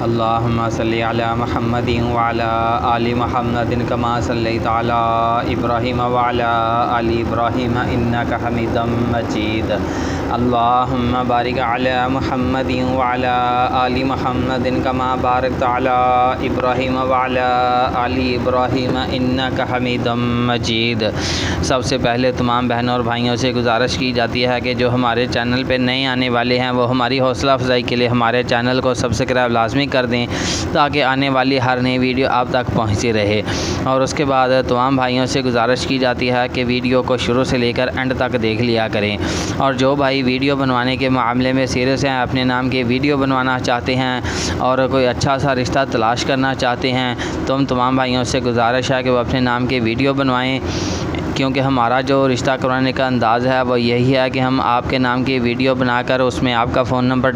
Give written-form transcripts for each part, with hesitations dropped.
اللہم صلی علی محمد وعلی آل محمد کما صلیت علی ابراہیم وعلی آل ابراہیم انک حمید مجید۔ اللہم بارک علی محمد وعلی آل محمد کما بارکت علی ابراہیم وعلی آل ابراہیم انک حمید مجید۔ سب سے پہلے تمام بہنوں اور بھائیوں سے گزارش کی جاتی ہے کہ جو ہمارے چینل پہ نئے آنے والے ہیں وہ ہماری حوصلہ افزائی کے لیے ہمارے چینل کو سبسکرائب لازمی کر دیں تاکہ آنے والی ہر نئی ویڈیو آپ تک پہنچتی رہے۔ اور اس کے بعد تمام بھائیوں سے گزارش کی جاتی ہے کہ ویڈیو کو شروع سے لے کر اینڈ تک دیکھ لیا کریں۔ اور جو بھائی ویڈیو بنوانے کے معاملے میں سیریس ہیں، اپنے نام کی ویڈیو بنوانا چاہتے ہیں اور کوئی اچھا سا رشتہ تلاش کرنا چاہتے ہیں تو ہم تمام بھائیوں سے گزارش ہے کہ وہ اپنے نام کی ویڈیو بنوائیں، کیونکہ ہمارا جو رشتہ کروانے کا انداز ہے وہ یہی ہے کہ ہم آپ کے نام کی ویڈیو بنا کر اس میں آپ کا فون نمبر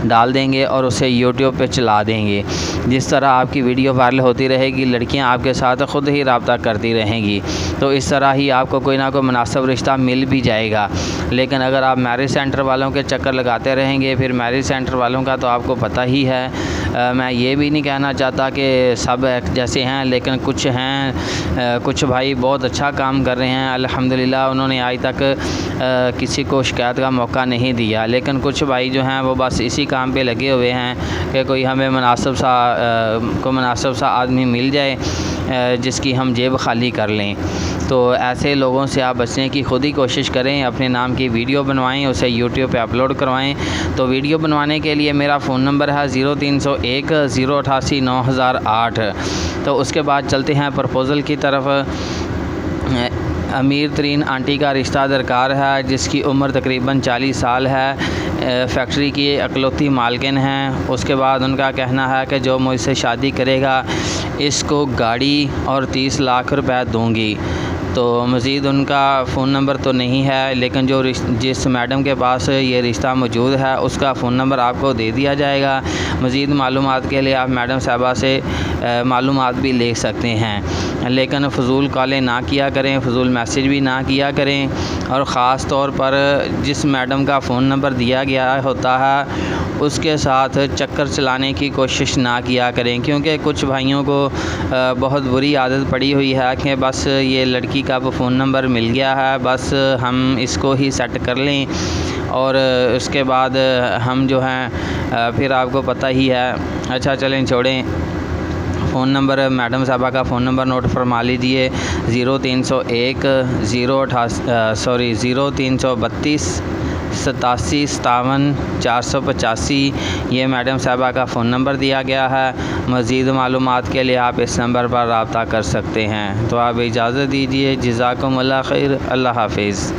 ڈال دیں گے اور اسے یوٹیوب پہ چلا دیں گے۔ جس طرح آپ کی ویڈیو وائرل ہوتی رہے گی، لڑکیاں آپ کے ساتھ خود ہی رابطہ کرتی رہیں گی، تو اس طرح ہی آپ کو کوئی نہ کوئی مناسب رشتہ مل بھی جائے گا۔ لیکن اگر آپ میرج سینٹر والوں کے چکر لگاتے رہیں گے، پھر میرج سینٹر والوں کا تو آپ کو پتہ ہی ہے۔ میں یہ بھی نہیں کہنا چاہتا کہ سب جیسے ہیں، لیکن کچھ ہیں، کچھ بھائی بہت اچھا کام کر رہے ہیں الحمدللہ، انہوں نے آج تک کسی کو شکایت کا موقع نہیں دیا۔ لیکن کچھ بھائی جو ہیں وہ بس اسی کام پہ لگے ہوئے ہیں کہ کوئی ہمیں مناسب سا آدمی مل جائے جس کی ہم جیب خالی کر لیں۔ تو ایسے لوگوں سے آپ بچنے کی خود ہی کوشش کریں، اپنے نام کی ویڈیو بنوائیں، اسے یوٹیوب پہ اپلوڈ کروائیں۔ تو ویڈیو بنوانے کے لیے میرا فون نمبر ہے 0301 088 9008۔ تو اس کے بعد چلتے ہیں پرپوزل کی طرف۔ امیر ترین آنٹی کا رشتہ درکار ہے جس کی عمر تقریباً 40 سال ہے، فیکٹری کی اکلوتی مالکن ہیں۔ اس کے بعد ان کا کہنا ہے کہ جو مجھ سے شادی کرے گا اس کو گاڑی اور 30 لاکھ روپے دوں گی۔ تو مزید ان کا فون نمبر تو نہیں ہے، لیکن جس میڈم کے پاس یہ رشتہ موجود ہے اس کا فون نمبر آپ کو دے دیا جائے گا۔ مزید معلومات کے لیے آپ میڈم صاحبہ سے معلومات بھی لے سکتے ہیں، لیکن فضول کالیں نہ کیا کریں، فضول میسیج بھی نہ کیا کریں، اور خاص طور پر جس میڈم کا فون نمبر دیا گیا ہوتا ہے اس کے ساتھ چکر چلانے کی کوشش نہ کیا کریں، کیونکہ کچھ بھائیوں کو بہت بری عادت پڑی ہوئی ہے کہ بس یہ لڑکی کا فون نمبر مل گیا ہے، بس ہم اس کو ہی سیٹ کر لیں، اور اس کے بعد ہم جو ہیں پھر آپ کو پتہ ہی ہے۔ اچھا چلیں چھوڑیں، فون نمبر میڈم صاحبہ کا فون نمبر نوٹ فرما لیجئے 0301 0332 87 57 485۔ یہ میڈم صاحبہ کا فون نمبر دیا گیا ہے۔ مزید معلومات کے لیے آپ اس نمبر پر رابطہ کر سکتے ہیں۔ تو آپ اجازت دیجیے، جزاکم اللہ خیر، اللہ حافظ۔